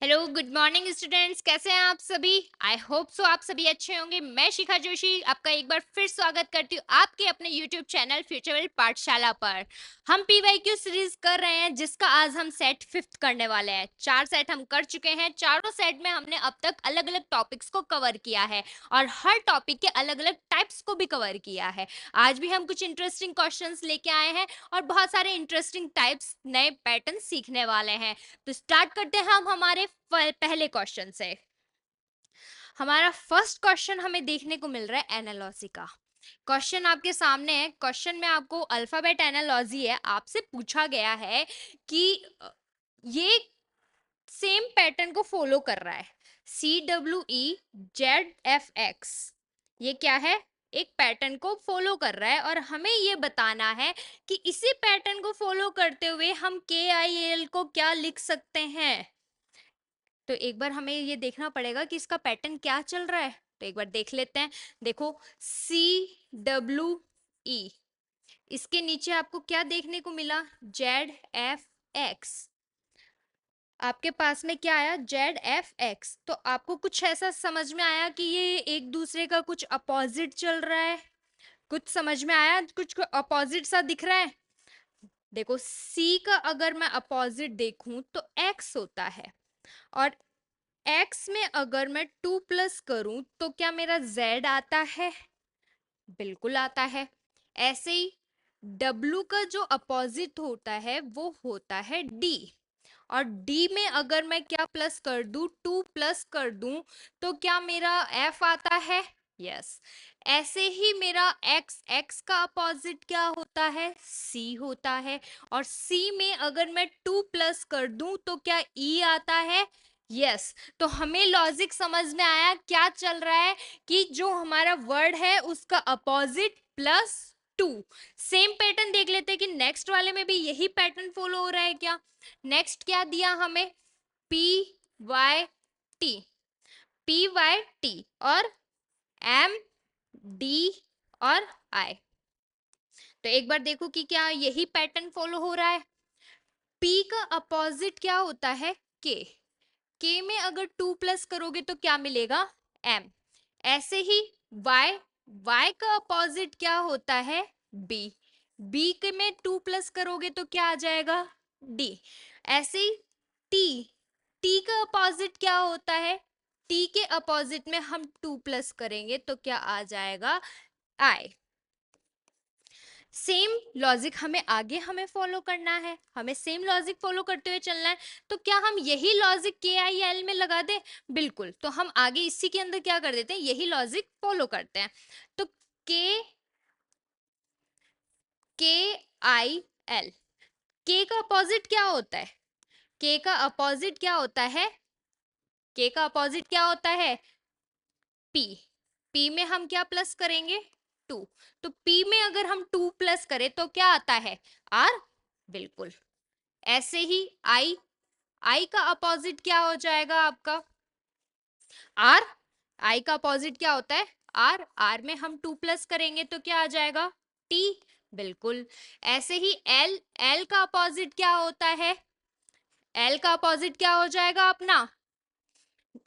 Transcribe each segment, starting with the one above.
Hello good morning students, कैसे हैं आप सभी। आई होप सो आप सभी अच्छे होंगे। मैं शिखा जोशी आपका एक बार फिर स्वागत करती हूँ आपके अपने यूट्यूब चैनल फ्यूचरवेल पाठशाला पर। हम पीवाईक्यू सीरीज कर रहे हैं जिसका आज हम सेट फिफ्थ करने वाले हैं। 4 सेट हम कर चुके हैं। चारों सेट में हमने अब तक अलग अलग टॉपिक्स को कवर किया है और हर टॉपिक के अलग अलग टाइप्स को भी कवर किया है। आज भी हम कुछ इंटरेस्टिंग क्वेश्चंस लेके आए हैं और बहुत सारे इंटरेस्टिंग टाइप्स नए पैटर्न सीखने वाले हैं। तो स्टार्ट करते हैं हम हमारे पहले क्वेश्चन से। हमारा फर्स्ट क्वेश्चन हमें देखने को मिल रहा है एनालॉजी का। क्वेश्चन आपके सामने है। क्वेश्चन में आपको अल्फाबेट एनालॉजी है, आपसे पूछा गया है कि ये सेम पैटर्न को फॉलो कर रहा है। CWE ZFX ये क्या है, एक पैटर्न को फॉलो कर रहा है और हमें ये बताना है कि इसी पैटर्न को फॉलो करते हुए हम KIL को क्या लिख सकते हैं। तो एक बार हमें ये देखना पड़ेगा कि इसका पैटर्न क्या चल रहा है। तो एक बार देख लेते हैं। देखो CWE, इसके नीचे आपको क्या देखने को मिला, ZFX। आपके पास में क्या आया, ZFX। तो आपको कुछ ऐसा समझ में आया कि ये एक दूसरे का कुछ अपोजिट चल रहा है। कुछ समझ में आया, कुछ अपोजिट सा दिख रहा है। देखो C का अगर मैं अपोजिट देखूं तो X होता है और X में अगर मैं 2 प्लस करूं तो क्या मेरा Z आता है, बिल्कुल आता है। ऐसे ही W का जो अपोजिट होता है वो होता है D और D में अगर मैं क्या प्लस कर दूं, 2 प्लस कर दूं तो क्या मेरा F आता है, यस। ऐसे ही मेरा X का अपोजिट क्या होता है, C होता है और C में अगर मैं 2 प्लस कर दूं तो क्या E आता है, यस। तो हमें लॉजिक समझ में आया क्या चल रहा है कि जो हमारा वर्ड है उसका अपोजिट प्लस 2। सेम पैटर्न देख लेते हैं कि नेक्स्ट वाले में भी यही पैटर्न फॉलो हो रहा है क्या। नेक्स्ट क्या दिया हमें, PYT, PYT और MD और I। तो एक बार देखो कि क्या यही पैटर्न फॉलो हो रहा है। P का अपोजिट क्या होता है, K में अगर 2 प्लस करोगे तो क्या मिलेगा, M। ऐसे ही Y का अपोजिट क्या होता है, B के में 2 प्लस करोगे तो क्या आ जाएगा, D। ऐसे ही T का अपोजिट क्या होता है, T के अपोजिट में हम 2 प्लस करेंगे तो क्या आ जाएगा, I। सेम लॉजिक हमें फॉलो करना है, हमें सेम लॉजिक फॉलो करते हुए चलना है। तो क्या हम यही लॉजिक KIL में लगा दें, बिल्कुल। तो हम आगे इसी के अंदर क्या कर देते हैं, यही लॉजिक फॉलो करते हैं। तो KIL, K का अपोजिट क्या होता है, K का अपोजिट क्या होता है, K का अपोजिट क्या होता है, P में हम क्या प्लस करेंगे, 2। तो P में अगर हम 2 प्लस करें तो क्या आता है, R, बिल्कुल। ऐसे ही I का अपोजिट क्या हो जाएगा आपका, R। I का अपोजिट क्या होता है, R में हम 2 प्लस करेंगे तो क्या आ जाएगा, T, बिल्कुल। ऐसे ही L का अपोजिट क्या होता है, L का अपोजिट क्या हो जाएगा अपना,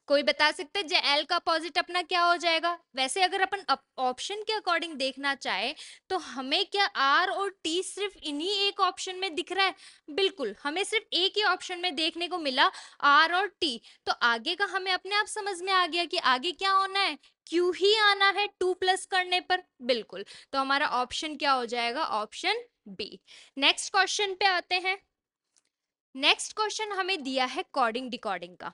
कोई बता सकता है, एल का अपोजिट अपना क्या हो जाएगा। वैसे अगर अपन ऑप्शन के अकॉर्डिंग देखना चाहे तो हमें क्या आर और टी सिर्फ इन्हीं एक ऑप्शन में दिख रहा है, बिल्कुल। हमें सिर्फ एक ही ऑप्शन में देखने को मिला, आर और टी। तो आगे का हमें अपने आप समझ में आ गया कि आगे क्या होना है, क्यू ही आना है 2 प्लस करने पर, बिल्कुल। तो हमारा ऑप्शन क्या हो जाएगा, ऑप्शन बी। नेक्स्ट क्वेश्चन पे आते हैं। नेक्स्ट क्वेश्चन हमें दिया है कोडिंग डिकोडिंग का।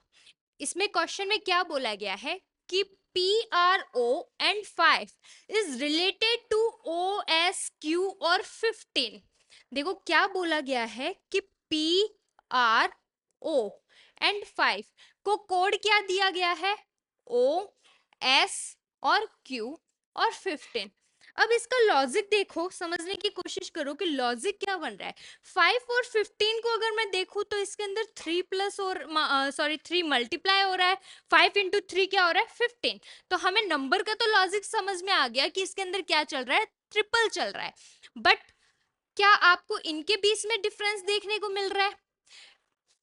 इसमें क्वेश्चन में क्या बोला गया है कि PRO and 5 is related to OSQ और 15। देखो क्या बोला गया है कि PRO एंड 5 को कोड क्या दिया गया है, OS और Q और 15। अब इसका लॉजिक देखो, समझने की कोशिश करो कि लॉजिक क्या बन रहा है। 5 और 15 को अगर मैं देखूं तो इसके अंदर 3 प्लस और 3 मल्टीप्लाई हो रहा है। 5 इंटू 3 क्या हो रहा है, 15। तो हमें नंबर का तो लॉजिक समझ में आ गया कि इसके अंदर क्या चल रहा है, ट्रिपल चल रहा है। बट क्या आपको इनके बीच में डिफरेंस देखने को मिल रहा है,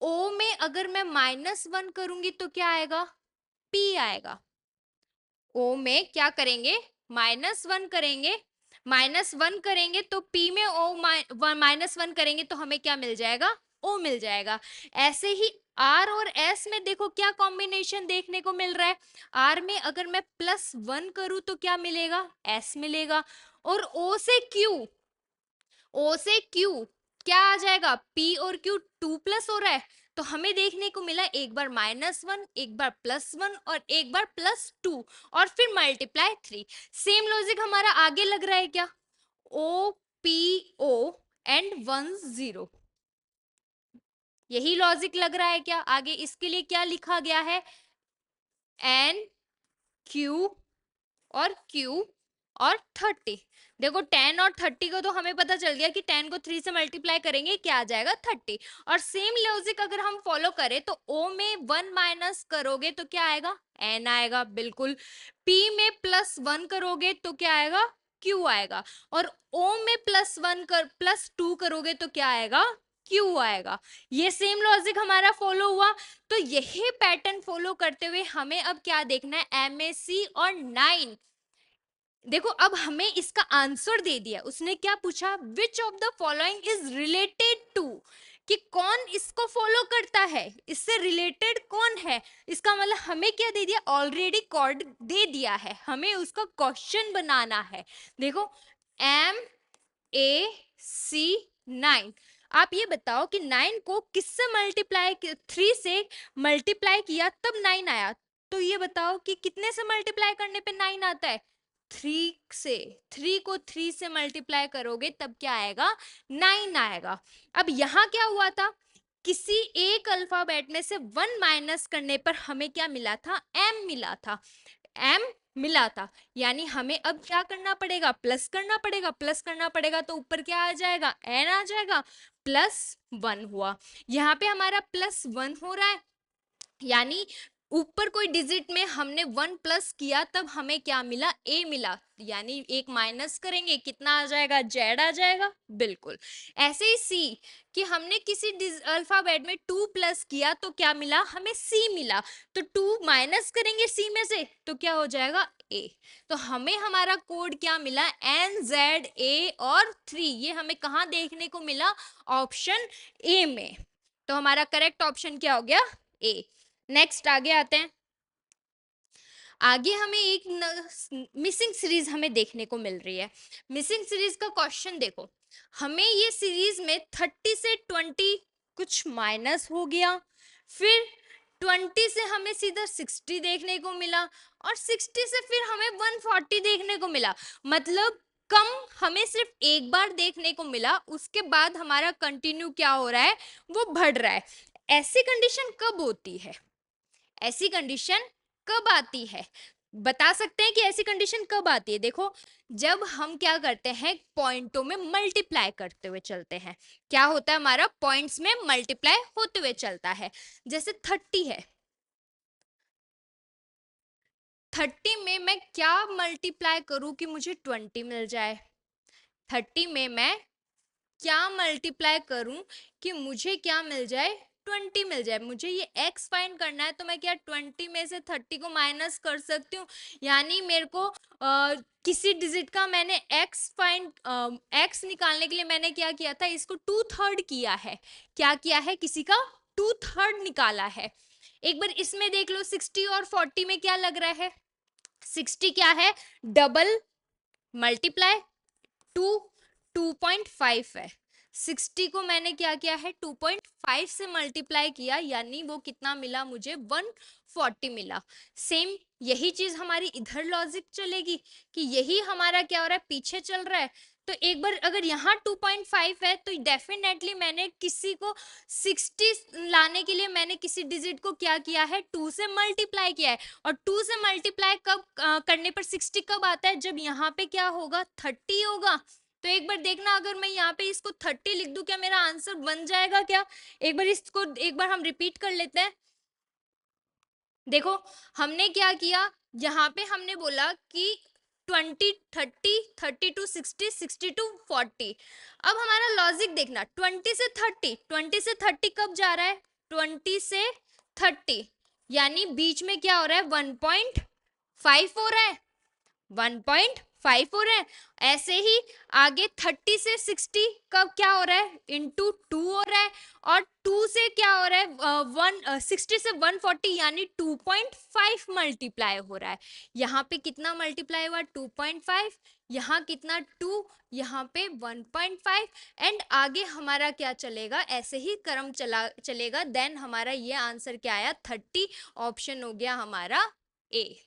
ओ में अगर मैं -1 करूंगी तो क्या आएगा, P आएगा। ओ में क्या करेंगे, -1 करेंगे, -1 करेंगे तो P में ओ -1 करेंगे तो हमें क्या मिल जाएगा, O मिल जाएगा। ऐसे ही R और S में देखो क्या कॉम्बिनेशन देखने को मिल रहा है। R में अगर मैं +1 करूं तो क्या मिलेगा, S मिलेगा। और O से Q क्या आ जाएगा, P और Q 2+ हो रहा है, तो हमें देखने को मिला एक बार -1, एक बार +1 और एक बार +2 और फिर मल्टीप्लाई 3। सेम लॉजिक हमारा आगे लग रहा है क्या, O P O एंड 1 0, यही लॉजिक लग रहा है क्या आगे। इसके लिए क्या लिखा गया है, N Q और Q और 30। देखो 10 और 30 को तो हमें पता चल गया कि 10 को 3 से मल्टीप्लाई करेंगे क्या आ जाएगा 30। और सेम लॉजिक अगर हम फॉलो करें तो O में 1 माइनस करोगे तो क्या आएगा, N आएगा बिल्कुल। P में +1 करोगे तो क्या आएगा, Q आएगा। और O में +2 करोगे तो क्या आएगा, Q आएगा। ये सेम लॉजिक हमारा फॉलो हुआ। तो यही पैटर्न फॉलो करते हुए हमें अब क्या देखना है, MAC और 9। देखो अब हमें इसका आंसर दे दिया, उसने क्या पूछा, which of the following is related to, कि कौन इसको फॉलो करता है, इससे रिलेटेड कौन है। इसका मतलब हमें क्या दे दिया, ऑलरेडी कॉर्ड दे दिया है, हमें उसका क्वेश्चन बनाना है। देखो MAC 9, आप ये बताओ कि 9 को किससे मल्टीप्लाई, 3 से मल्टीप्लाई किया तब 9 आया। तो ये बताओ कि कितने से मल्टीप्लाई करने पे 9 आता है, 3 से। 3 को 3 से मल्टीप्लाई करोगे तब क्या आएगा, 9 आएगा। अब यहाँ क्या हुआ था, किसी एक अल्फाबेट में से 1 माइनस करने पर हमें क्या मिला था, M मिला था, M मिला था। यानी हमें अब क्या करना पड़ेगा, प्लस करना पड़ेगा, प्लस करना पड़ेगा तो ऊपर क्या आ जाएगा, N आ जाएगा, +1 हुआ। यहाँ पे हमारा +1 हो रहा है, यानी ऊपर कोई डिजिट में हमने 1 प्लस किया तब हमें क्या मिला, A मिला। यानी एक माइनस करेंगे कितना आ जाएगा, Z आ जाएगा बिल्कुल। ऐसे ही C, कि हमने किसी अल्फाबेट में 2 प्लस किया तो क्या मिला, हमें C मिला। तो 2 माइनस करेंगे C में से तो क्या हो जाएगा, A। तो हमें हमारा कोड क्या मिला, NZA और 3, ये हमें कहाँ देखने को मिला, ऑप्शन A में। तो हमारा करेक्ट ऑप्शन क्या हो गया, A। नेक्स्ट आगे आते हैं। आगे हमें एक मिसिंग सीरीज हमें देखने को मिल रही है। मिसिंग सीरीज का क्वेश्चन देखो, हमें ये सीरीज में 30 से 20 कुछ माइनस हो गया, फिर 20 से हमें सीधा 60 देखने को मिला, और 60 से फिर हमें 140 देखने को मिला। मतलब कम हमें सिर्फ एक बार देखने को मिला, उसके बाद हमारा कंटिन्यू क्या हो रहा है, वो बढ़ रहा है। ऐसी कंडीशन कब होती है, ऐसी कंडीशन कब आती है, बता सकते हैं कि ऐसी कंडीशन कब आती है। देखो जब हम क्या करते हैं, पॉइंटों में मल्टीप्लाई करते हुए चलते हैं, क्या होता है हमारा, पॉइंट्स में मल्टीप्लाई होते हुए चलता है। जैसे 30 है, 30 में मैं क्या मल्टीप्लाई करूं कि मुझे 20 मिल जाए, 30 में मैं क्या मल्टीप्लाई करूं कि मुझे क्या मिल जाए, 20 मिल जाए। मुझे ये x फाइंड करना है तो मैं क्या 20 में से 30 को माइनस कर सकती हूँ। यानी मेरे को किसी डिजिट का मैंने x निकालने के लिए मैंने क्या किया था, इसको 2/3 किया है। क्या किया है, किसी का 2/3 निकाला है। एक बार इसमें देख लो, 60 और 40 में क्या लग रहा है, 60 क्या है, डबल मल्टीप्लाई 2, 2.5 है। 60 को मैंने क्या किया है, 2.5 से मल्टीप्लाई किया, यानी वो कितना मिला मुझे, 140 मिला। सेम यही चीज हमारी इधर लॉजिक चलेगी कि यही हमारा क्या हो रहा है, पीछे चल रहा है। तो एक बार अगर यहाँ 2.5 है तो डेफिनेटली मैंने किसी को 60 लाने के लिए मैंने किसी डिजिट को क्या किया है, 2 से मल्टीप्लाई किया है। और 2 से मल्टीप्लाई कब करने पर 60 कब आता है, जब यहाँ पे क्या होगा, 30 होगा। तो एक बार देखना, अगर मैं यहाँ पे इसको 30 लिख दूं, क्या मेरा आंसर बन जाएगा क्या। एक बार इसको एक बार हम रिपीट कर लेते हैं। देखो हमने क्या किया, यहाँ पे हमने बोला कि 20, 30, 30 टू 60, 60 टू 40। अब हमारा लॉजिक देखना, 20 से 30, 20 से 30 कब जा रहा है, 20 से 30, यानी बीच में क्या हो रहा है, 1.5 हो रहा है, 1.5 हो रहा है। ऐसे ही आगे 30 से 60 का क्या हो रहा है, इंटू 2 हो रहा है, और 2 से क्या हो रहा है, 60 से 140, यानी 2.5 मल्टीप्लाई हो रहा है। यहाँ पे कितना मल्टीप्लाई हुआ, 2.5, यहाँ कितना 2, यहाँ पे 1.5, एंड आगे हमारा क्या चलेगा, ऐसे ही क्रम चलेगा। देन हमारा ये आंसर क्या आया, 30, ऑप्शन हो गया हमारा ए।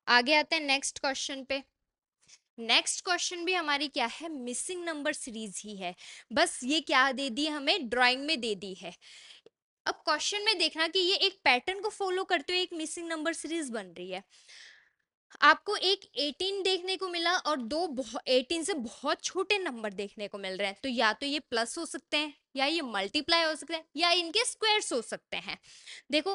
आगे आते हैं नेक्स्ट क्वेश्चन पे। नेक्स्ट क्वेश्चन भी हमारी क्या है, मिसिंग नंबर सीरीज ही है, बस ये क्या दे दी हमें, ड्राइंग में दे दी है। अब क्वेश्चन में देखना कि ये एक पैटर्न को फॉलो करते हुए एक मिसिंग नंबर सीरीज बन रही है। आपको एक 18 देखने को मिला और 18 से बहुत छोटे नंबर देखने को मिल रहे हैं, तो या तो ये प्लस हो सकते हैं, या ये मल्टीप्लाई हो सकते हैं, या इनके स्क्वायर्स हो सकते हैं। देखो,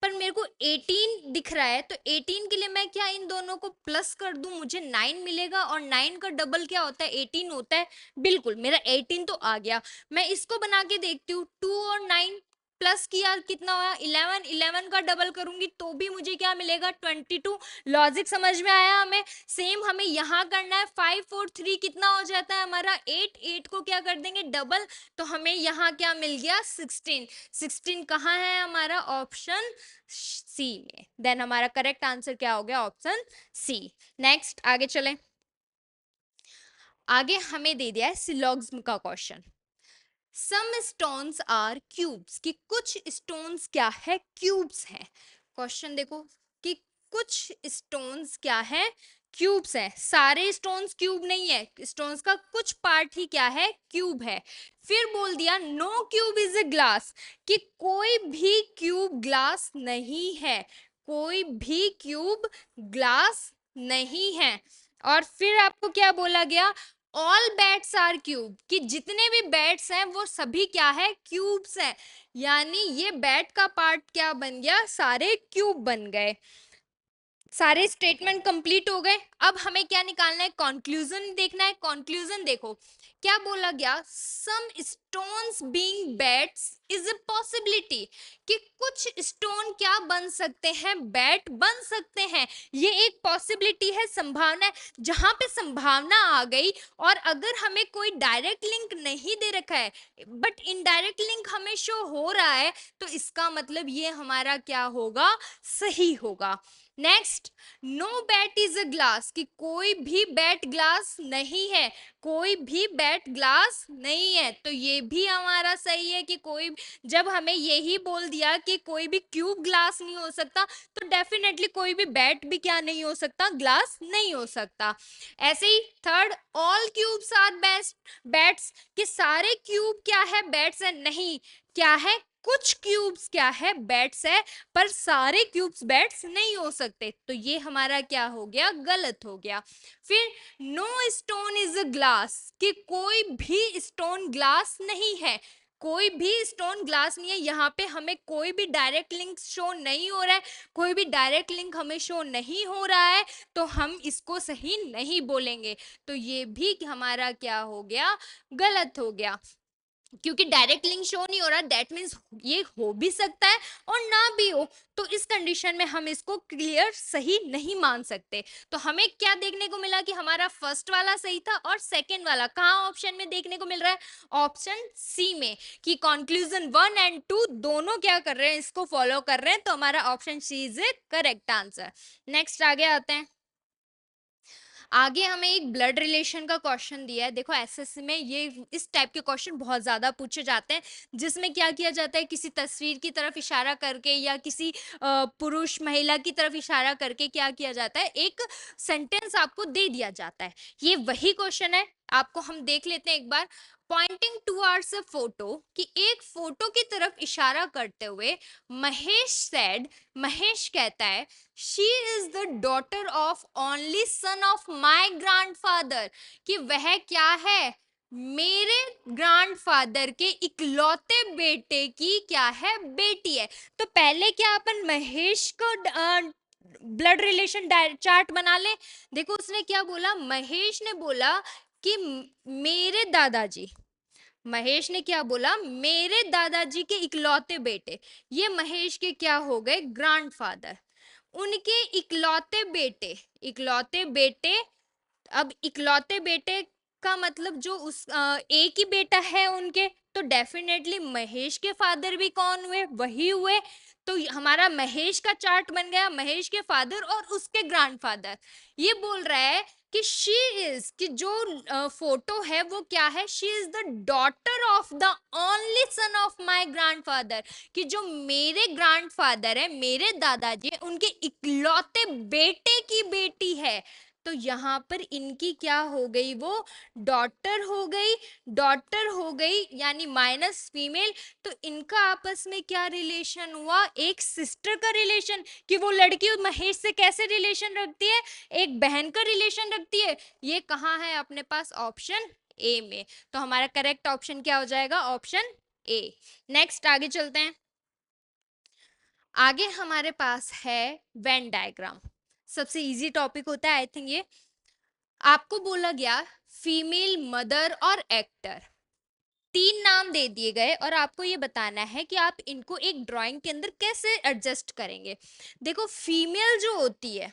पर मेरे को 18 दिख रहा है, तो 18 के लिए मैं क्या इन दोनों को प्लस कर दूं, मुझे 9 मिलेगा, और 9 का डबल क्या होता है, 18 होता है। बिल्कुल, मेरा 18 तो आ गया। मैं इसको बना के देखती हूँ, 2 और 9 प्लस किया, कितना हुआ, 11, 11 का डबल करूंगी तो भी मुझे क्या मिलेगा, 22। लॉजिक समझ में आया हमें। सेम हमें यहाँ करना है, 5 4 3 कितना हो जाता है हमारा, 8, 8 को क्या कर देंगे, डबल, तो हमें यहाँ क्या मिल गया, 16। 16 कहाँ है हमारा, ऑप्शन सी में। देन हमारा करेक्ट आंसर क्या हो गया, ऑप्शन सी। नेक्स्ट आगे चलें। आगे हमें दे दिया है सिलोग्ज्म का question. Some stones are cubes, कि कुछ स्टोन्स क्या है, क्यूब्स हैं। क्वेश्चन देखो कि कुछ स्टोन्स क्या है, क्यूब्स है। सारे स्टोन्स क्यूब नहीं है, स्टोन्स का कुछ पार्ट ही क्या है, क्यूब है। फिर बोल दिया no cube is a glass, कि कोई भी क्यूब ग्लास नहीं है, कोई भी क्यूब ग्लास नहीं है। और फिर आपको क्या बोला गया, ऑल बैट्स आर क्यूब, कि जितने भी बैट्स हैं वो सभी क्या है, क्यूब्स हैं। यानी ये बैट का पार्ट क्या बन गया, सारे क्यूब बन गए। सारे स्टेटमेंट कंप्लीट हो गए। अब हमें क्या निकालना है, कंक्लूजन देखना है। कंक्लूजन देखो क्या बोला गया, some stones being bats is a possibility, कि कुछ स्टोन क्या बन सकते हैं, बैट बन सकते हैं। ये एक पॉसिबिलिटी है, संभावना है। जहां पे संभावना आ गई, और अगर हमें कोई डायरेक्ट लिंक नहीं दे रखा है, बट इनडायरेक्ट लिंक हमें शो हो रहा है, तो इसका मतलब ये हमारा क्या होगा, सही होगा। Next, no bat is a glass, कि कोई भी बैट ग्लास नहीं है, कोई भी बैट ग्लास नहीं है, तो ये भी हमारा सही है। कि कोई, जब हमें यही बोल दिया कि कोई भी क्यूब ग्लास नहीं हो सकता, तो डेफिनेटली कोई भी बैट भी क्या नहीं हो सकता, ग्लास नहीं हो सकता। ऐसे ही third, all cubes are best bats, कि सारे क्यूब क्या है, बैट्स है, नहीं, क्या है, कुछ क्यूब्स क्या है, बैट्स है, पर सारे क्यूब्स बैट्स नहीं हो सकते, तो ये हमारा क्या हो गया, गलत हो गया। फिर no stone is a glass, कि कोई भी स्टोन ग्लास नहीं है, कोई भी स्टोन ग्लास नहीं है। यहाँ पे हमें कोई भी डायरेक्ट लिंक शो नहीं हो रहा है, कोई भी डायरेक्ट लिंक हमें शो नहीं हो रहा है, तो हम इसको सही नहीं बोलेंगे। तो ये भी हमारा क्या हो गया, गलत हो गया। क्योंकि डायरेक्ट लिंक शो नहीं हो रहा, दैट मीन्स ये हो भी सकता है और ना भी हो, तो इस कंडीशन में हम इसको क्लियर सही नहीं मान सकते। तो हमें क्या देखने को मिला कि हमारा फर्स्ट वाला सही था, और सेकंड वाला कहाँ ऑप्शन में देखने को मिल रहा है, ऑप्शन सी में, कि कंक्लूजन 1 एंड 2 दोनों क्या कर रहे हैं, इसको फॉलो कर रहे हैं, तो हमारा option C is a correct answer. Next आगे आते हैं। आगे हमें एक ब्लड रिलेशन का क्वेश्चन दिया है। देखो एसएससी में ये इस टाइप के क्वेश्चन बहुत ज़्यादा पूछे जाते हैं, जिसमें क्या किया जाता है, किसी तस्वीर की तरफ इशारा करके या किसी पुरुष महिला की तरफ इशारा करके क्या किया जाता है, एक सेंटेंस आपको दे दिया जाता है। ये वही क्वेश्चन है, आपको हम देख लेते हैं एक बार। पॉइंटिंग टुवर्ड्स अ फोटो, कि एक फोटो की तरफ इशारा करते हुए महेश सेड, महेश कहता है, she is the daughter of only son of my grandfather, कि वह क्या है, मेरे ग्रैंडफादर के इकलौते बेटे की क्या है, बेटी है। तो पहले क्या अपन महेश को ब्लड रिलेशन चार्ट बना ले। देखो उसने क्या बोला, महेश ने बोला कि मेरे दादाजी, महेश ने क्या बोला, मेरे दादाजी के इकलौते बेटे, ये महेश के क्या हो गए, ग्रैंडफादर। उनके इकलौते बेटे, अब इकलौते बेटे का मतलब जो उस एक ही बेटा है उनके, तो डेफिनेटली महेश के फादर भी कौन हुए, वही हुए। तो हमारा महेश का चार्ट बन गया, महेश के फादर और उसके ग्रैंडफादर। ये बोल रहा है कि शी इज, कि जो फोटो है वो क्या है, she is the daughter of the only son of my grandfather, कि जो मेरे ग्रैंडफादर है, मेरे दादाजी है, उनके इकलौते बेटे की बेटी है। तो यहाँ पर इनकी क्या हो गई, वो डॉटर हो गई यानी माइनस फीमेल। तो इनका आपस में क्या रिलेशन हुआ, एक सिस्टर का रिलेशन, कि वो लड़की महेश से कैसे रिलेशन रखती है, एक बहन का रिलेशन रखती है। ये कहाँ है अपने पास, ऑप्शन ए में। तो हमारा करेक्ट ऑप्शन क्या हो जाएगा, ऑप्शन ए। नेक्स्ट आगे चलते हैं। आगे हमारे पास है वेन डायग्राम। सबसे इजी टॉपिक होता है आई थिंक ये। आपको बोला गया फीमेल मदर और एक्टर, तीन नाम दे दिए गए और आपको ये बताना है कि आप इनको एक ड्राइंग के अंदर कैसे एडजस्ट करेंगे। देखो फीमेल जो होती है,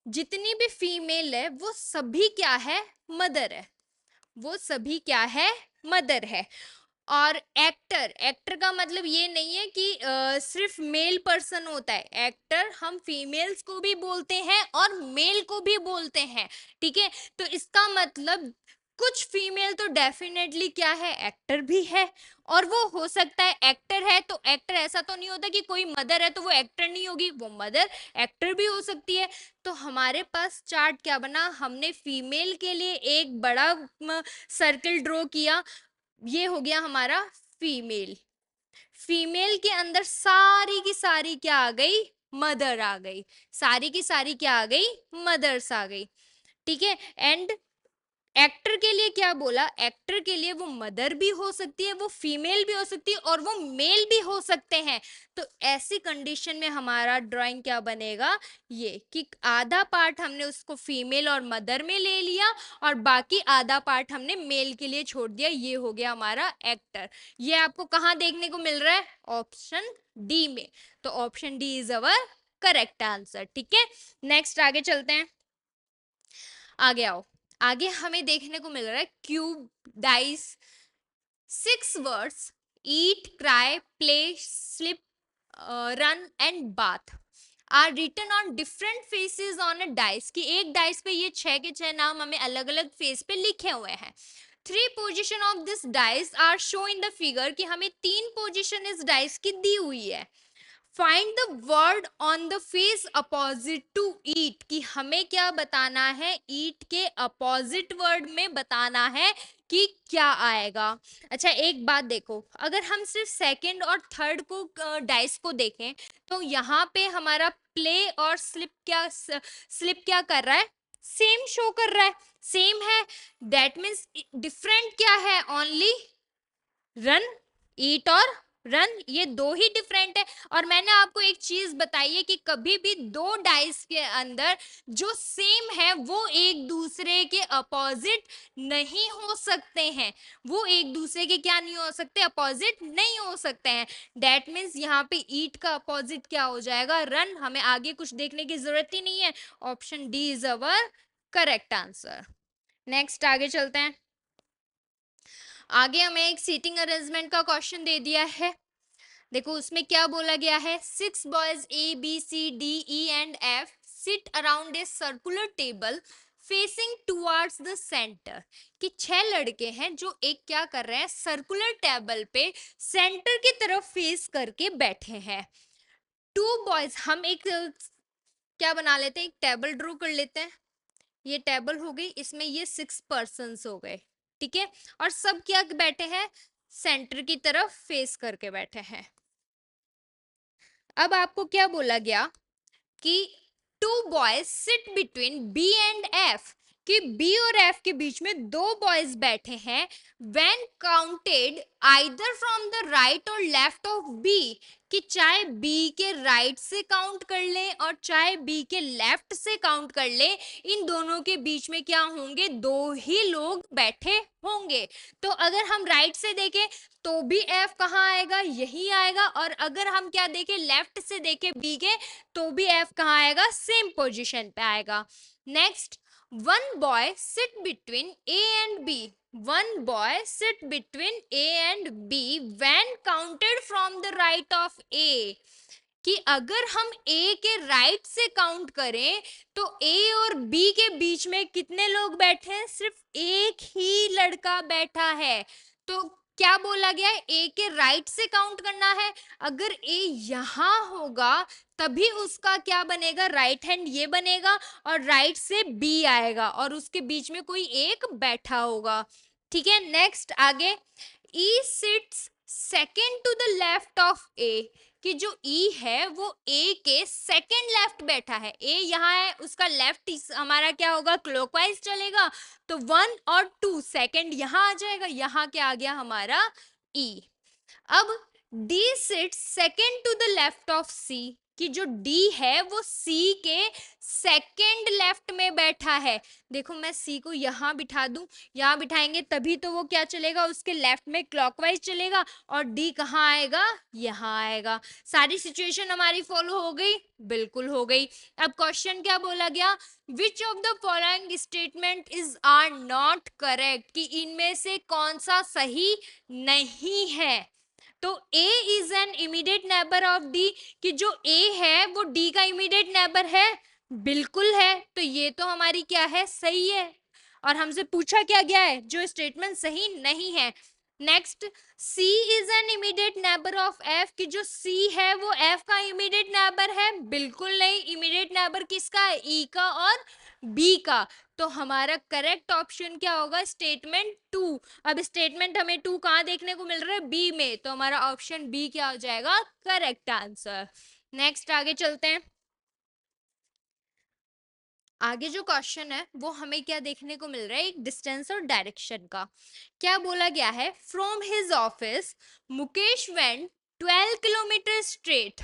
जितनी भी फीमेल है वो सभी क्या है, मदर है, वो सभी क्या है, मदर है। और एक्टर का मतलब ये नहीं है कि सिर्फ मेल पर्सन होता है, एक्टर हम फीमेल्स को भी बोलते हैं और मेल को भी बोलते हैं, ठीक है। तो इसका मतलब कुछ फीमेल तो डेफिनेटली क्या है, एक्टर भी है। और वो हो सकता है एक्टर है तो एक्टर, ऐसा तो नहीं होता कि कोई मदर है तो वो एक्टर नहीं होगी, वो मदर एक्टर भी हो सकती है। तो हमारे पास चार्ट क्या बना, हमने फीमेल के लिए एक बड़ा सर्कल ड्रॉ किया, ये हो गया हमारा फीमेल। फीमेल के अंदर सारी की सारी क्या आ गई, मदर आ गई, सारी की सारी क्या आ गई, मदर्स आ गई, ठीक है। एंड एक्टर के लिए क्या बोला, एक्टर के लिए वो मदर भी हो सकती है, वो फीमेल भी हो सकती है और वो मेल भी हो सकते हैं। तो ऐसी कंडीशन में हमारा ड्राइंग क्या बनेगा, ये कि आधा पार्ट हमने उसको फीमेल और मदर में ले लिया और बाकी आधा पार्ट हमने मेल के लिए छोड़ दिया, ये हो गया हमारा एक्टर। ये आपको कहाँ देखने को मिल रहा है, ऑप्शन डी में। तो option D is our correct answer, ठीक है। नेक्स्ट आगे चलते हैं, आगे आओ। आगे हमें देखने को मिल रहा है cube dice, 6 words, eat, cry, play, sleep, run and bath are written on different faces on a dice, कि एक डाइस पे ये 6 के 6 नाम हमें अलग अलग फेस पे लिखे हुए हैं। 3 position of this dice are show in the figure, कि हमें 3 पोजिशन इस डाइस की दी हुई है। Find the word on the face opposite to eat, कि हमें क्या बताना है, ईट के अपोजिट वर्ड में बताना है कि क्या आएगा। अच्छा एक बात देखो, अगर हम सिर्फ सेकंड और थर्ड को डाइस को देखें तो यहाँ पे हमारा प्ले और स्लिप क्या कर रहा है, सेम शो कर रहा है, सेम है। दैट मीन्स डिफरेंट क्या है, ओनली रन, ईट और रन, ये दो ही डिफरेंट है। और मैंने आपको एक चीज बताई है कि कभी भी दो डाइस के अंदर जो सेम है वो एक दूसरे के अपोजिट नहीं हो सकते हैं, वो एक दूसरे के क्या नहीं हो सकते, अपोजिट नहीं हो सकते हैं। दैट मीन्स यहाँ पे ईट का अपोजिट क्या हो जाएगा, रन। हमें आगे कुछ देखने की जरूरत ही नहीं है, option D is our correct answer. Next आगे चलते हैं। आगे हमें एक सीटिंग अरेंजमेंट का क्वेश्चन दे दिया है। देखो उसमें क्या बोला गया है, 6 boys A B C D E and F seat around a circular table facing towards the centre, कि 6 लड़के हैं जो एक क्या कर रहे हैं, सर्कुलर टेबल पे सेंटर की तरफ फेस करके बैठे हैं। 2 बॉयज, हम एक क्या बना लेते हैं, एक टेबल ड्रॉ कर लेते हैं। ये टेबल हो गई, इसमें ये 6 पर्सन्स हो गए, ठीक है। और सब क्या बैठे हैं, सेंटर की तरफ फेस करके बैठे हैं। अब आपको क्या बोला गया कि 2 boys sit between B and F, कि बी और एफ के बीच में दो बॉयज बैठे हैं, when counted either from the right और लेफ्ट ऑफ बी, कि चाहे बी के राइट से काउंट कर ले और चाहे बी के लेफ्ट से काउंट कर ले, इन दोनों के बीच में क्या होंगे, दो ही लोग बैठे होंगे। तो अगर हम राइट से देखें तो भी एफ कहाँ आएगा, यही आएगा, और अगर हम क्या देखें, लेफ्ट से देखें बी के, तो भी एफ कहाँ आएगा, सेम पोजीशन पे आएगा। Next, one boy sit between A and B. One boy sit between A and B when counted from the right of A. कि अगर हम A के राइट से काउंट करें तो A और B के बीच में कितने लोग बैठे हैं, सिर्फ एक ही लड़का बैठा है। तो क्या बोला गया है, A के राइट से काउंट करना है। अगर A यहां होगा तभी उसका क्या बनेगा, राइट हैंड ये बनेगा, और राइट से B आएगा और उसके बीच में कोई एक बैठा होगा। ठीक है, नेक्स्ट आगे, E sits second to the left of A, कि जो E है वो A के सेकेंड लेफ्ट बैठा है। A यहाँ है, उसका लेफ्ट हमारा क्या होगा, क्लॉकवाइज चलेगा, तो 1 और 2 सेकेंड यहाँ आ जाएगा, यहाँ क्या आ गया हमारा E। अब D sits second to the left of C, कि जो D है वो C के सेकेंड लेफ्ट में बैठा है। देखो मैं C को यहाँ बिठा दूं, यहाँ बिठाएंगे तभी तो वो क्या चलेगा, उसके लेफ्ट में क्लॉकवाइज चलेगा, और D कहाँ आएगा, यहाँ आएगा। सारी सिचुएशन हमारी फॉलो हो गई, बिल्कुल हो गई। अब क्वेश्चन क्या बोला गया, which of the following statement is or not correct, कि इनमें से कौन सा सही नहीं है। तो A is an immediate neighbour of D, कि जो A है वो D का इमीडिएट नेबर है, बिल्कुल है, तो ये तो हमारी क्या है, सही है। और हमसे पूछा क्या गया है, जो स्टेटमेंट सही नहीं है। Next, C is an immediate neighbour of F, कि जो C है वो F का इमीडिएट नेबर है, बिल्कुल नहीं, इमीडिएट नेबर किसका है, E का और B का। तो हमारा करेक्ट ऑप्शन क्या होगा, स्टेटमेंट 2। अब स्टेटमेंट हमें 2 कहाँ देखने को मिल रहा है, बी में, तो हमारा ऑप्शन बी क्या हो जाएगा, करेक्ट आंसर। नेक्स्ट आगे चलते हैं। आगे जो क्वेश्चन है वो हमें क्या देखने को मिल रहा है, एक डिस्टेंस और डायरेक्शन का। क्या बोला गया है, from his office Mukesh went 12 kilometre straight,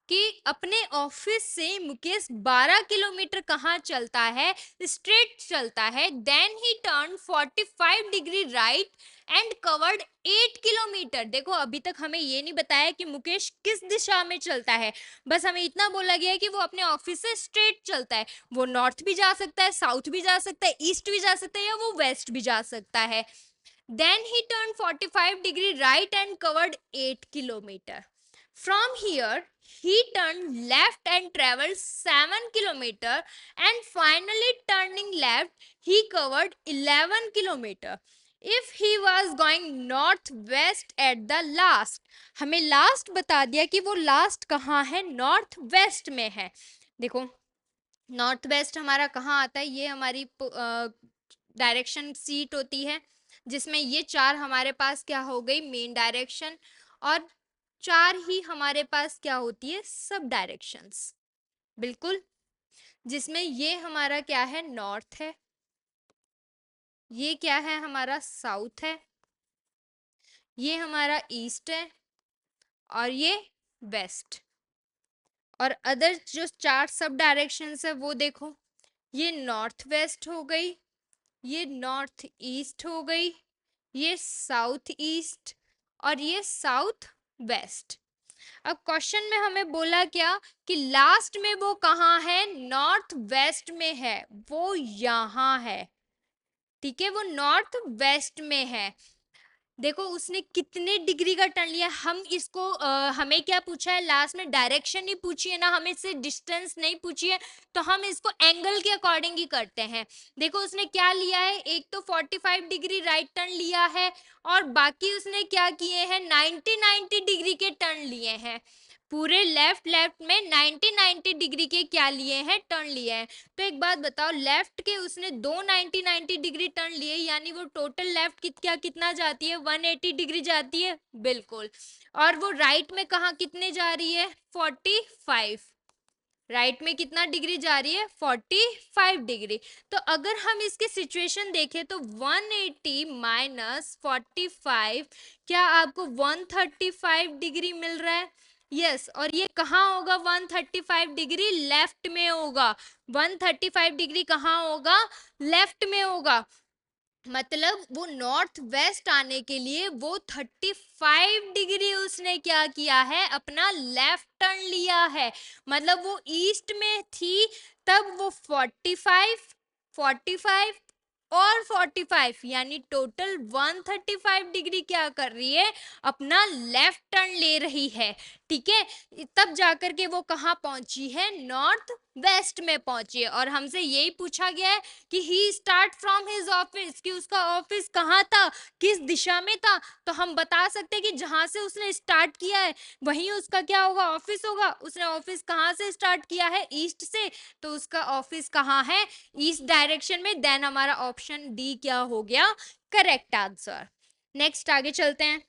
कि अपने ऑफिस से मुकेश 12 किलोमीटर कहाँ चलता है, स्ट्रेट चलता है। Then he turn 45 degree right and covered 8 kilometre. देखो अभी तक हमें ये नहीं बताया कि मुकेश किस दिशा में चलता है, बस हमें इतना बोला गया है कि वो अपने ऑफिस से स्ट्रेट चलता है। वो नॉर्थ भी जा सकता है, साउथ भी जा सकता है, ईस्ट भी जा सकता है, या वो वेस्ट भी जा सकता है। Then he turned 45 degree right and covered 8 kilometer. From here, he turned left and traveled 7 kilometer, and finally turning left, he covered 11 kilometer. If he was going northwest at the last, हमें last बता दिया कि वो last कहाँ है, north west में है। देखो नॉर्थ वेस्ट हमारा कहाँ आता है, ये हमारी डायरेक्शन सीट होती है, जिसमें ये 4 हमारे पास क्या हो गई, मेन डायरेक्शन, और 4 ही हमारे पास क्या होती है, सब डायरेक्शंस, बिल्कुल, जिसमें ये हमारा क्या है, नॉर्थ है, ये क्या है हमारा, साउथ है, ये हमारा ईस्ट है, और ये वेस्ट। और अदर जो 4 सब डायरेक्शंस है वो देखो, ये नॉर्थ वेस्ट हो गई, ये नॉर्थ ईस्ट हो गई, ये साउथ ईस्ट, और ये साउथ वेस्ट। अब क्वेश्चन में हमें बोला क्या कि लास्ट में वो कहाँ है, नॉर्थ वेस्ट में है, वो यहाँ है। ठीक है, वो नॉर्थ वेस्ट में है। देखो उसने कितने डिग्री का टर्न लिया, हम इसको हमें क्या पूछा है, लास्ट में डायरेक्शन ही पूछी है ना, हमें इससे डिस्टेंस नहीं पूछी है, तो हम इसको एंगल के अकॉर्डिंग ही करते हैं। देखो उसने क्या लिया है, एक तो 45 डिग्री राइट टर्न लिया है, और बाकी उसने क्या किए हैं, 90 डिग्री के टर्न लिए हैं। पूरे लेफ्ट में 90 डिग्री के क्या लिए हैं, टर्न लिए हैं। तो एक बात बताओ, लेफ्ट के उसने दो 90 डिग्री टर्न लिए, यानी वो टोटल लेफ्ट कितना जाती है, 180 डिग्री जाती है, बिल्कुल। और वो राइट में कहा कितने जा रही है, 45। राइट में कितना डिग्री जा रही है, 45 डिग्री। तो अगर हम इसकी सिचुएशन देखें तो 180 माइनस 45, क्या आपको 135 डिग्री मिल रहा है? यस और ये कहाँ होगा? 135 डिग्री लेफ्ट में होगा। 135 डिग्री कहाँ होगा? लेफ्ट में होगा। मतलब वो नॉर्थ वेस्ट आने के लिए वो 35 डिग्री उसने क्या किया है? अपना लेफ्ट टर्न लिया है। मतलब वो ईस्ट में थी तब वो 45 45 और 45 यानी टोटल 135 डिग्री क्या कर रही है? अपना लेफ्ट टर्न ले रही है। ठीक है, तब जाकर के वो कहाँ पहुंची है? नॉर्थ वेस्ट में पहुंची है। और हमसे यही पूछा गया है कि ही स्टार्ट फ्रॉम हिज ऑफिस, कि उसका ऑफिस कहाँ था, किस दिशा में था। तो हम बता सकते हैं कि जहां से उसने स्टार्ट किया है वहीं उसका क्या होगा? ऑफिस होगा। उसने ऑफिस कहाँ से स्टार्ट किया है? ईस्ट से, तो उसका ऑफिस कहाँ है? ईस्ट डायरेक्शन में। देन हमारा ऑप्शन डी क्या हो गया? Correct answer. नेक्स्ट आगे चलते हैं।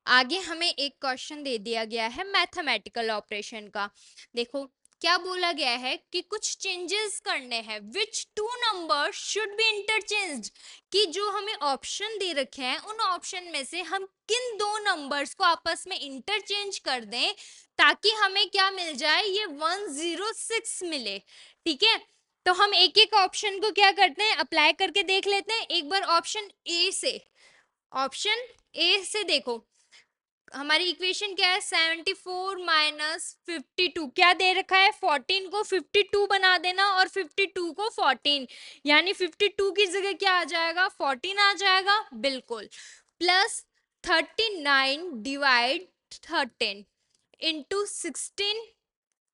आगे हमें एक क्वेश्चन दे दिया गया है मैथमेटिकल ऑपरेशन का। देखो क्या बोला गया है कि कुछ चेंजेस करने हैं। Which two number should be interchanged, कि जो हमें ऑप्शन दे रखे हैं उन ऑप्शन में से हम किन दो नंबर्स को आपस में इंटरचेंज कर दें ताकि हमें क्या मिल जाए? ये 106 मिले। ठीक है, तो हम एक एक ऑप्शन को क्या करते हैं? अप्लाई करके देख लेते हैं। एक बार ऑप्शन ए से, ऑप्शन ए से देखो हमारी इक्वेशन क्या है? 74 माइनस 52 क्या दे रखा है? 14 को 52 बना देना और 52 को 14, यानी 52 की जगह क्या आ जाएगा? 14 आ जाएगा। बिल्कुल। प्लस 39 डिवाइड 13 इंटू 16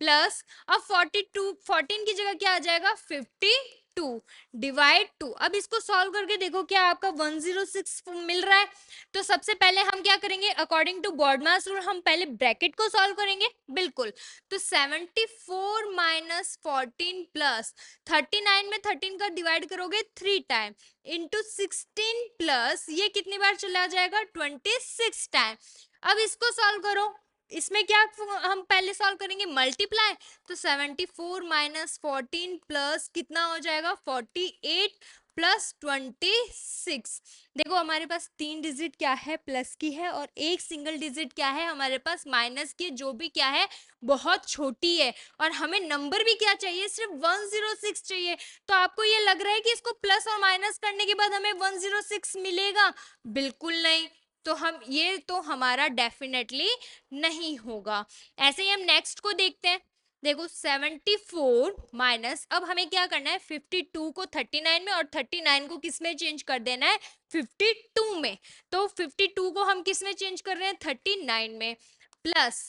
प्लस अब 42, 14 की जगह क्या आ जाएगा? 52 डिवाइड 2। अब इसको सॉल्व करके देखो क्या आपका 106 मिल रहा है। तो सबसे पहले हम क्या करेंगे? अकॉर्डिंग टू बॉडमास रूल हम पहले ब्रैकेट को सॉल्व करेंगे। बिल्कुल। तो 74 माइनस 14 प्लस 39 में 13 का डिवाइड करोगे 3 टाइम इंटू 16 प्लस ये कितनी बार चला जाएगा? 26 टाइम। अब इसको सॉल्व करो। इसमें क्या हम पहले सॉल्व करेंगे? मल्टीप्लाई। तो 74 माइनस 14 प्लस कितना हो जाएगा? 48 प्लस 26। देखो हमारे पास 3 डिजिट क्या है? प्लस की है, और एक सिंगल डिजिट क्या है हमारे पास? माइनस की, जो भी क्या है? बहुत छोटी है। और हमें नंबर भी क्या चाहिए? सिर्फ 106 चाहिए। तो आपको ये लग रहा है कि इसको प्लस और माइनस करने के बाद हमें 106 मिलेगा? बिल्कुल नहीं। तो हम ये तो हमारा डेफिनेटली नहीं होगा। ऐसे ही हम नेक्स्ट को देखते हैं। देखो 74 माइनस, अब हमें क्या करना है? 52 को 39 में और 39 को किस में चेंज कर देना है? 52 में। तो 52 को हम किस में चेंज कर रहे हैं? 39 में। प्लस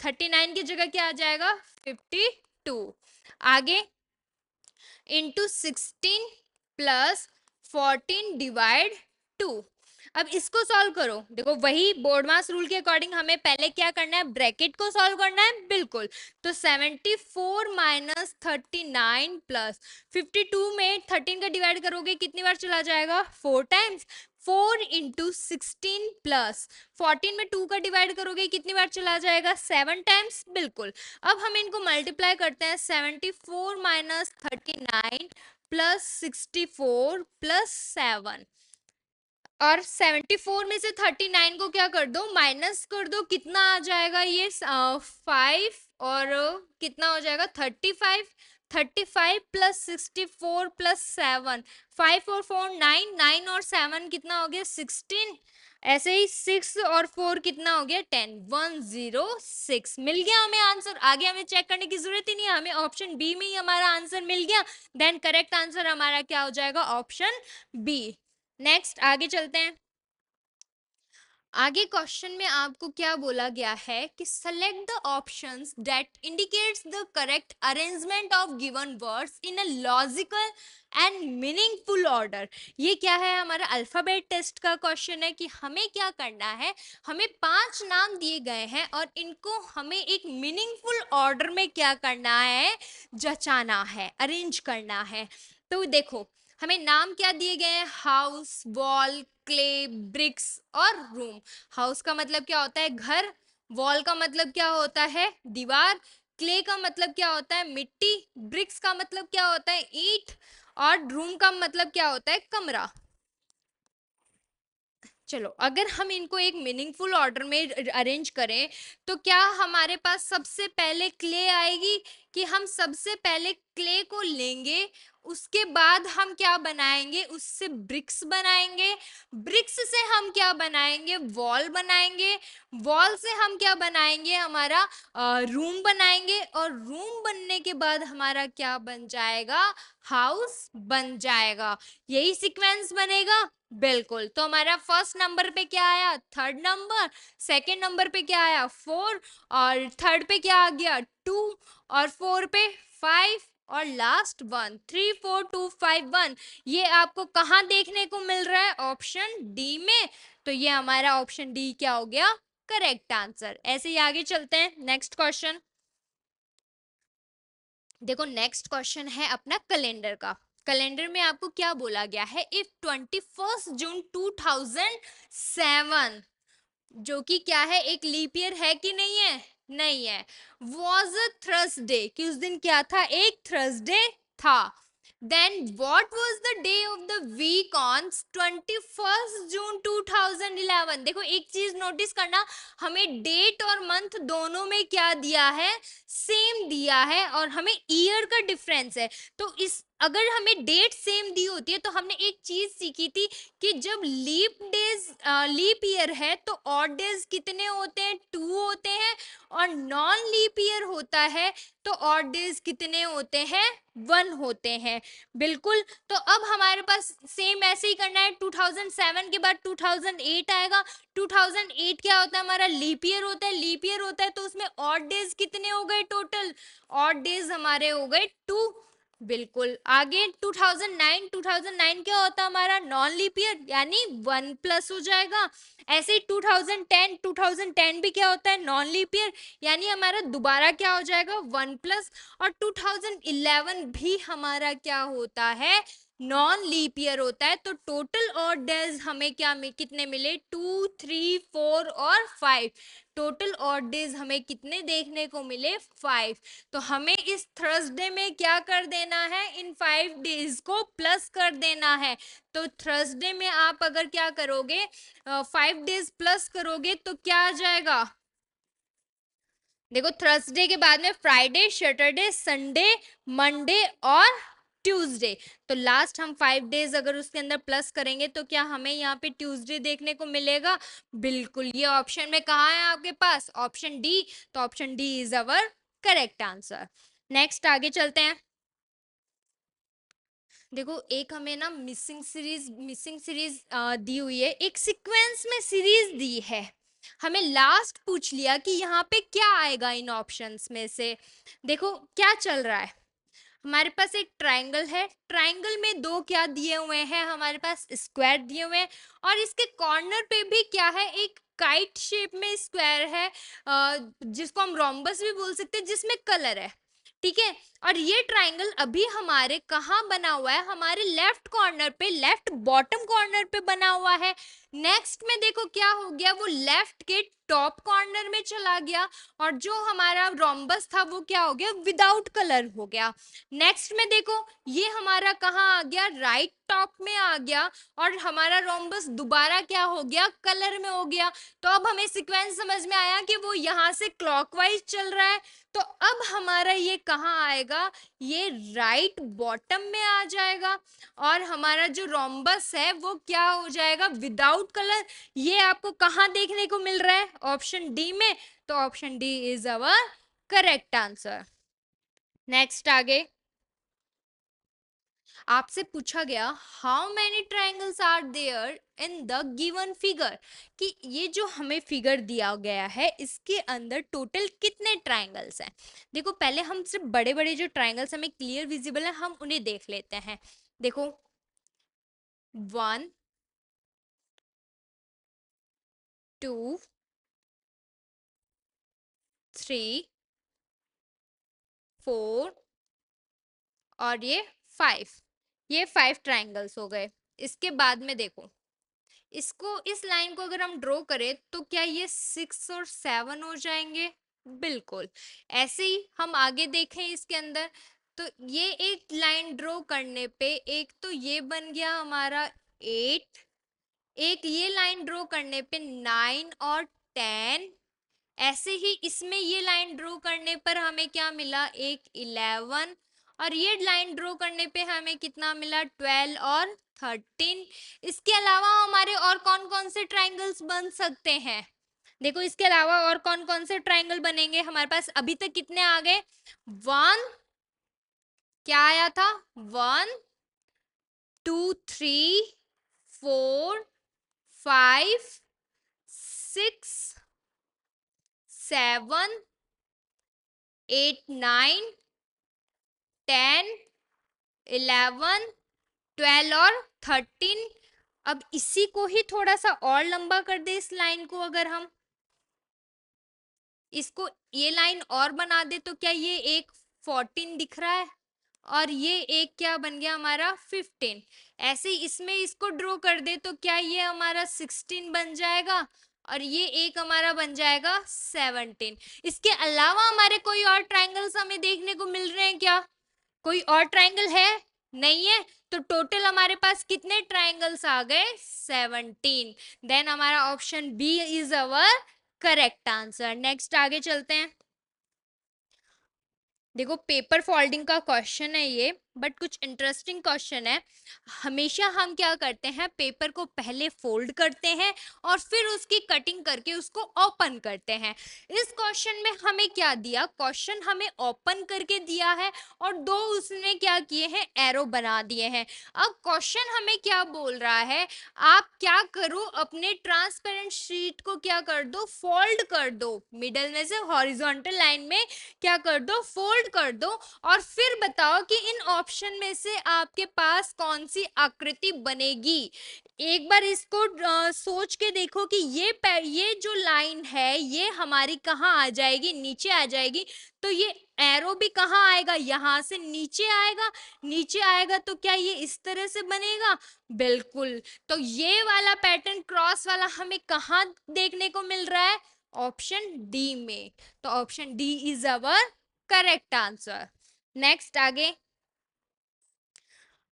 39 की जगह क्या आ जाएगा? 52। आगे इंटू 16 प्लस 14 डिवाइड 2। अब इसको सॉल्व करो। देखो वही बोर्ड मास रूल के अकॉर्डिंग हमें पहले क्या करना है? ब्रैकेट को सॉल्व करना है। बिल्कुल। तो 74 माइनस 39 प्लस 52 में 13 का डिवाइड करोगे कितनी बार चला जाएगा? 4 टाइम्स। 4 इंटू 16 प्लस 14 में 2 का डिवाइड करोगे कितनी बार चला जाएगा? 7 टाइम्स। बिल्कुल। अब हम इनको मल्टीप्लाई करते हैं। 74 माइनस 39 प्लस 64 प्लस 7, और 74 में से 39 को क्या कर दो? माइनस कर दो। कितना आ जाएगा ये? 5 और कितना हो जाएगा? 35। 35 प्लस 64 प्लस 7, 5 और 4 9, 9 और 7 कितना हो गया? 16। ऐसे ही 6 और 4 कितना हो गया? 10। 106 मिल गया हमें आंसर। आगे हमें चेक करने की जरूरत ही नहीं है, हमें ऑप्शन बी में ही हमारा आंसर मिल गया। देन करेक्ट आंसर हमारा क्या हो जाएगा? Option B. नेक्स्ट आगे चलते हैं। आगे क्वेश्चन में आपको क्या बोला गया है कि select the options that indicates the correct arrangement of given words in a logical and meaningful order. ये क्या है? हमारा अल्फाबेट टेस्ट का क्वेश्चन है कि हमें क्या करना है? हमें 5 नाम दिए गए हैं और इनको हमें एक मीनिंगफुल ऑर्डर में क्या करना है? जचाना है, अरेंज करना है। तो देखो हमें नाम क्या दिए गए हैं? हाउस, वॉल, क्ले, ब्रिक्स और रूम। हाउस का मतलब क्या होता है? घर। वॉल का मतलब क्या होता है? दीवार। क्ले का मतलब क्या होता है? मिट्टी। ब्रिक्स का मतलब क्या होता है? ईंट। और रूम का मतलब क्या होता है? कमरा। चलो, अगर हम इनको एक मीनिंगफुल ऑर्डर में अरेंज करें तो क्या हमारे पास सबसे पहले क्ले आएगी, कि हम सबसे पहले क्ले को लेंगे, उसके बाद हम क्या बनाएंगे? उससे ब्रिक्स बनाएंगे। ब्रिक्स से हम क्या बनाएंगे? वॉल बनाएंगे। वॉल से हम क्या बनाएंगे? हमारा रूम बनाएंगे। और रूम बनने के बाद हमारा क्या बन जाएगा? हाउस बन जाएगा। यही सीक्वेंस बनेगा। बिल्कुल। तो हमारा फर्स्ट नंबर पे क्या आया? Third number. सेकंड नंबर पे क्या आया? 4। और थर्ड पे क्या आ गया? 2। और 4 पे 5। और लास्ट 1। 3 4 2 5 1। ये आपको कहाँ देखने को मिल रहा है? ऑप्शन डी में। तो ये हमारा ऑप्शन डी क्या हो गया? Correct answer. ऐसे ही आगे चलते हैं, नेक्स्ट क्वेश्चन। देखो, नेक्स्ट क्वेश्चन है अपना कैलेंडर का। कैलेंडर में आपको क्या बोला गया है? इफ 21 जून 2007, जो कि क्या है? एक लीप ईयर है कि नहीं है? नहीं है। वॉज अ थर्सडे, कि उस दिन क्या था? एक थर्सडे था। Then what was the day of the week on 21 June 2011? देखो, एक चीज नोटिस करना, हमें डेट और मंथ दोनों में क्या दिया है? सेम दिया है, और हमें ईयर का डिफरेंस है। तो इस अगर हमें डेट सेम दी होती है तो हमने एक चीज सीखी थी कि जब लीप ईयर है तो ऑड डेज कितने होते हैं? 2 होते हैं। और नॉन लीप ईयर होता है तो ऑड डेज कितने होते हैं? 1 होते हैं। बिल्कुल। तो अब हमारे पास सेम ऐसे ही करना है। 2007 के बाद 2008 आएगा। 2008 क्या होता है? हमारा लीप ईयर होता है। लीप ईयर होता है तो उसमें ऑड डेज कितने हो गए टोटल? ऑड डेज हमारे हो गए 2। बिल्कुल। आगे 2009 क्या होता है? हमारा नॉन लीप ईयर, यानी 1 प्लस हो जाएगा। ऐसे ही 2010 भी क्या होता है? नॉन लीप ईयर, यानी हमारा दोबारा क्या हो जाएगा? 1 प्लस। और 2011 भी हमारा क्या होता है? नॉन लीप ईयर होता है। तो टोटल ऑड डेज हमें क्या कितने मिले? 2 3 4 और 5। टोटल ऑड डेज हमें कितने देखने को मिले? 5। तो हमें इस थर्सडे में क्या कर देना है? इन 5 डेज को प्लस कर देना है। तो थर्सडे में आप अगर क्या करोगे? 5 डेज प्लस करोगे तो क्या आ जाएगा? देखो, थर्सडे के बाद में फ्राइडे, सैटरडे, संडे, मंडे और ट्यूसडे। तो लास्ट हम 5 डेज अगर उसके अंदर प्लस करेंगे तो क्या हमें यहाँ पे ट्यूसडे देखने को मिलेगा? बिल्कुल। ये ऑप्शन में कहाँ है आपके पास? Option D. तो option D is our correct answer. Next आगे चलते हैं। देखो, एक हमें ना मिसिंग सीरीज दी हुई है, एक सीक्वेंस में सीरीज दी है। हमें लास्ट पूछ लिया कि यहाँ पे क्या आएगा इन ऑप्शंस में से। देखो क्या चल रहा है। हमारे पास एक ट्रायंगल है। ट्रायंगल में दो क्या दिए हुए हैं? हमारे पास स्क्वायर दिए हुए हैं। और इसके कॉर्नर पे भी क्या है? एक काइट शेप में स्क्वायर है, जिसको हम रोम्बस भी बोल सकते हैं, जिसमें कलर है। ठीक है। और ये ट्राइंगल अभी हमारे कहाँ बना हुआ है? हमारे लेफ्ट कॉर्नर पे, लेफ्ट बॉटम कॉर्नर पे बना हुआ है। नेक्स्ट में देखो क्या हो गया? वो लेफ्ट के टॉप कॉर्नर में चला गया। और जो हमारा रोम्बस था वो क्या हो गया? विदाउट कलर हो गया। नेक्स्ट में देखो, ये हमारा कहाँ आ गया? राइट टॉप में आ गया। और हमारा रोम्बस दोबारा क्या हो गया? कलर में हो गया। तो अब हमें सीक्वेंस समझ में आया कि वो यहाँ से क्लॉकवाइज चल रहा है। तो अब हमारा ये कहाँ आएगा? ये राइट बॉटम में आ जाएगा। और हमारा जो रोम्बस है वो क्या हो जाएगा? Without colour. ये आपको कहाँ देखने को मिल रहा है? ऑप्शन डी में। तो option D is our correct answer. Next आगे आपसे पूछा गया, how many triangles are there in the given figure, कि ये जो हमें फिगर दिया गया है इसके अंदर टोटल कितने ट्राइंगल्स हैं। देखो, पहले हम सिर्फ बड़े बड़े जो ट्राइंगल्स हमें क्लियर विजिबल है हम उन्हें देख लेते हैं। देखो, 1 2 3 4 और ये 5। ये 5 ट्राइंगल्स हो गए। इसके बाद में देखो, इसको, इस लाइन को अगर हम ड्रॉ करें तो क्या ये 6 और 7 हो जाएंगे? बिल्कुल। ऐसे ही हम आगे देखें इसके अंदर, तो ये एक लाइन ड्रॉ करने पे एक तो ये बन गया हमारा 8, एक ये लाइन ड्रॉ करने पे 9 और 10, ऐसे ही इसमें ये लाइन ड्रॉ करने पर हमें क्या मिला, एक 11, और ये लाइन ड्रॉ करने पे हमें कितना मिला, 12 और 13। इसके अलावा हमारे और कौन कौन से ट्राइंगल्स बन सकते हैं, देखो इसके अलावा और कौन कौन से ट्राइंगल बनेंगे हमारे पास, अभी तक कितने आ गए, 1, क्या आया था, 1 2 3 4 5 6 7 8 9 10 11 12 और 13। अब इसी को ही थोड़ा सा और लंबा कर दे इस लाइन को, अगर हम इसको ये लाइन और बना दे तो क्या ये एक 14 दिख रहा है, और ये एक क्या बन गया हमारा 15। ऐसे ही इसमें इसको ड्रॉ कर दे तो क्या ये हमारा 16 बन जाएगा, और ये एक हमारा बन जाएगा 17। इसके अलावा हमारे कोई और ट्राइंगल्स हमें देखने को मिल रहे हैं क्या, कोई और ट्राइंगल है, नहीं है, तो टोटल हमारे पास कितने ट्राइंगल्स आ गए, 17। देन हमारा option B is our correct answer. Next आगे चलते हैं। देखो पेपर फोल्डिंग का क्वेश्चन है ये, बट कुछ इंटरेस्टिंग क्वेश्चन है। हमेशा हम क्या करते हैं, पेपर को पहले फोल्ड करते हैं और फिर उसकी कटिंग करके उसको ओपन करते हैं। इस क्वेश्चन में हमें क्या दिया, क्वेश्चन हमें ओपन करके दिया है और दो उसने क्या किए हैं, एरो बना दिए हैं। अब क्वेश्चन हमें क्या बोल रहा है, आप क्या करो, अपने ट्रांसपेरेंट शीट को क्या कर दो, फोल्ड कर दो, मिडल में से हॉरिजॉन्टल लाइन में क्या कर दो, फोल्ड कर दो, और फिर बताओ कि इन ऑप्शन में से आपके पास कौन सी आकृति बनेगी। एक बार इसको सोच के देखो कि ये जो लाइन है ये हमारी कहाँ आ जाएगी, नीचे आ जाएगी, तो ये एरो भी कहाँ आएगा, यहाँ से नीचे आएगा, नीचे आएगा तो क्या ये इस तरह से बनेगा, बिल्कुल। तो ये वाला पैटर्न क्रॉस वाला हमें कहाँ देखने को मिल रहा है, ऑप्शन डी में। तो option D is our correct answer. Next आगे,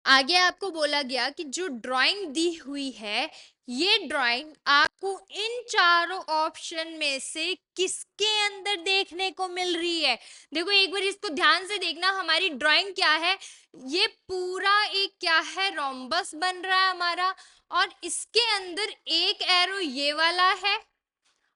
आगे आपको बोला गया कि जो ड्राइंग दी हुई है, ये ड्राइंग आपको इन चारों ऑप्शन में से किसके अंदर देखने को मिल रही है। देखो एक बार इसको ध्यान से देखना, हमारी ड्राइंग क्या है, ये पूरा एक क्या है, रोम्बस बन रहा है हमारा, और इसके अंदर एक एरो ये वाला है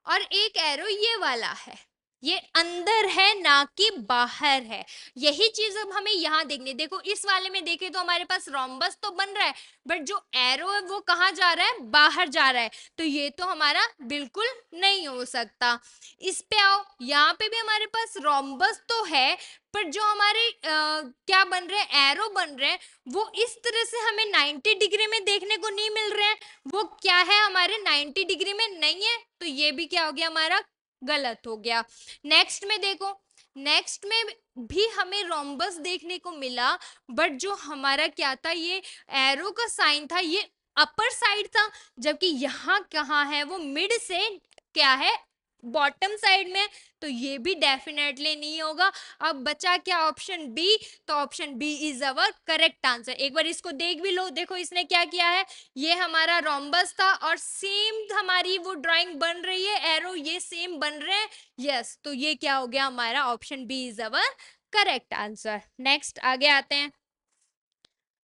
और एक एरो ये वाला है, ये अंदर है ना कि बाहर है। यही चीज अब हमें यहाँ देखनी, देखो इस वाले में देखें तो हमारे पास रोम्बस तो बन रहा है, बट जो एरो है वो कहाँ जा रहा है, बाहर जा रहा है, तो ये तो हमारा बिल्कुल नहीं हो सकता। इस पे आओ, यहाँ पे भी हमारे पास रोम्बस तो है, पर जो हमारे क्या बन रहे हैं, एरो बन रहे हैं, वो इस तरह से हमें 90 डिग्री में देखने को नहीं मिल रहे हैं, वो क्या है, हमारे 90 डिग्री में नहीं है, तो ये भी क्या हो गया, हमारा गलत हो गया। नेक्स्ट में देखो, नेक्स्ट में भी हमें रोम्बस देखने को मिला, बट जो हमारा क्या था, ये एरो का साइन था, ये अपर साइड था, जबकि यहाँ कहाँ है, वो मिड से क्या है, बॉटम साइड में, तो ये भी डेफिनेटली नहीं होगा। अब बचा क्या, ऑप्शन बी, तो option B is our correct answer. एक बार इसको देख भी लो, देखो इसने क्या किया है, ये हमारा रोम्बस था और सेम हमारी वो ड्राइंग बन रही है, एरो ये सेम बन रहे हैं, यस, तो ये क्या हो गया, हमारा option B is our correct answer. Next आगे आते हैं।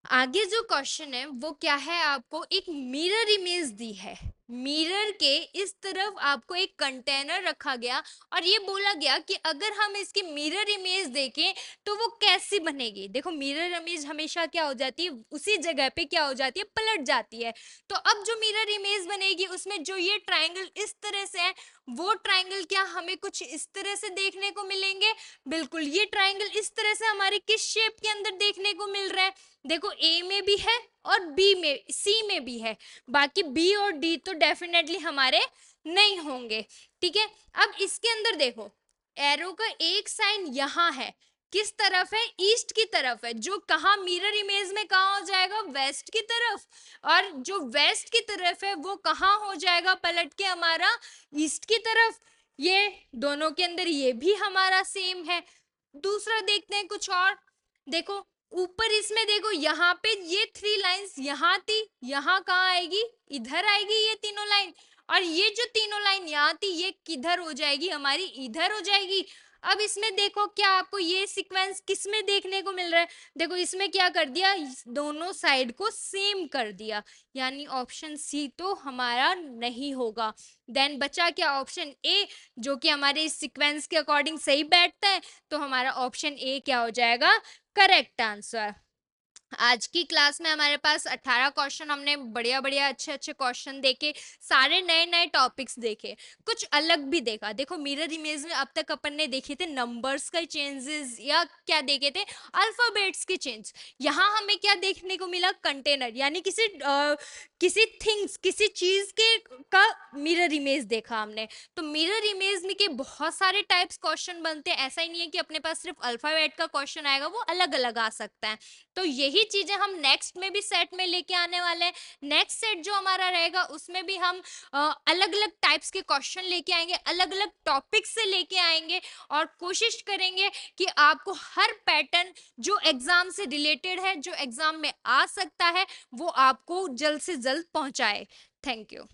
आगे जो क्वेश्चन है वो क्या है, आपको एक मिरर इमेज दी है, मिरर के इस तरफ आपको एक कंटेनर रखा गया और ये बोला गया कि अगर हम इसकी मिरर इमेज देखें तो वो कैसी बनेगी। देखो मिरर इमेज हमेशा क्या हो जाती है, उसी जगह पे क्या हो जाती है, पलट जाती है। तो अब जो मिरर इमेज बनेगी उसमें जो ये ट्राइंगल इस तरह से है, वो ट्राइंगल क्या हमें कुछ इस तरह से देखने को मिलेंगे, बिल्कुल। ये ट्राइंगल इस तरह से हमारे किस शेप के अंदर देखने को मिल रहा है, देखो ए में भी है और बी में, सी में भी है, बाकी बी और डी तो डेफिनेटली हमारे नहीं होंगे, ठीक है। अब इसके अंदर देखो, एरो का एक साइन यहाँ है, किस तरफ है, ईस्ट की तरफ है, जो कहा मिरर इमेज में कहाँ हो जाएगा, वेस्ट की तरफ, और जो वेस्ट की तरफ है वो कहाँ हो जाएगा पलट के, हमारा ईस्ट की तरफ। ये दोनों के अंदर ये भी हमारा सेम है। दूसरा देखते हैं कुछ और। देखो ऊपर इसमें देखो यहाँ पे ये 3 लाइंस यहाँ थी, यहाँ कहाँ आएगी, इधर आएगी ये तीनों लाइन। और ये जो तीनों लाइन यहाँ थी ये किधर हो जाएगी हमारी, इधर हो जाएगी। अब इसमें देखो क्या आपको ये सीक्वेंस किस में देखने को मिल रहा है, देखो इसमें क्या कर दिया, दोनों साइड को सेम कर दिया, यानी ऑप्शन सी तो हमारा नहीं होगा। देन बचा क्या, ऑप्शन ए, जो कि हमारे इस सीक्वेंस के अकॉर्डिंग सही बैठता है। तो हमारा ऑप्शन ए क्या हो जाएगा, करेक्ट आंसर। आज की क्लास में हमारे पास 18 क्वेश्चन, हमने बढ़िया बढ़िया अच्छे अच्छे क्वेश्चन देखे, सारे नए नए टॉपिक्स देखे, कुछ अलग भी देखा। देखो मिरर इमेज में अब तक अपन ने देखे थे नंबर्स का चेंजेस, या क्या देखे थे, अल्फाबेट्स के चेंज। यहाँ हमें क्या देखने को मिला, कंटेनर, यानी किसी थिंग्स, किसी चीज के का मिरर इमेज देखा हमने। तो मिरर इमेज में के बहुत सारे टाइप्स क्वेश्चन बनते हैं, ऐसा ही नहीं है कि अपने पास सिर्फ अल्फाबेट का क्वेश्चन आएगा, वो अलग अलग आ सकता है। तो यही चीजें हम नेक्स्ट में भी सेट में लेके आने वाले हैं। नेक्स्ट सेट जो हमारा रहेगा उसमें भी हम अलग अलग टाइप्स के क्वेश्चन लेके आएंगे, अलग अलग टॉपिक से लेके आएंगे, और कोशिश करेंगे कि आपको हर पैटर्न जो एग्जाम से रिलेटेड है, जो एग्जाम में आ सकता है, वो आपको जल्द से जल्द पहुंचाए। Thank you.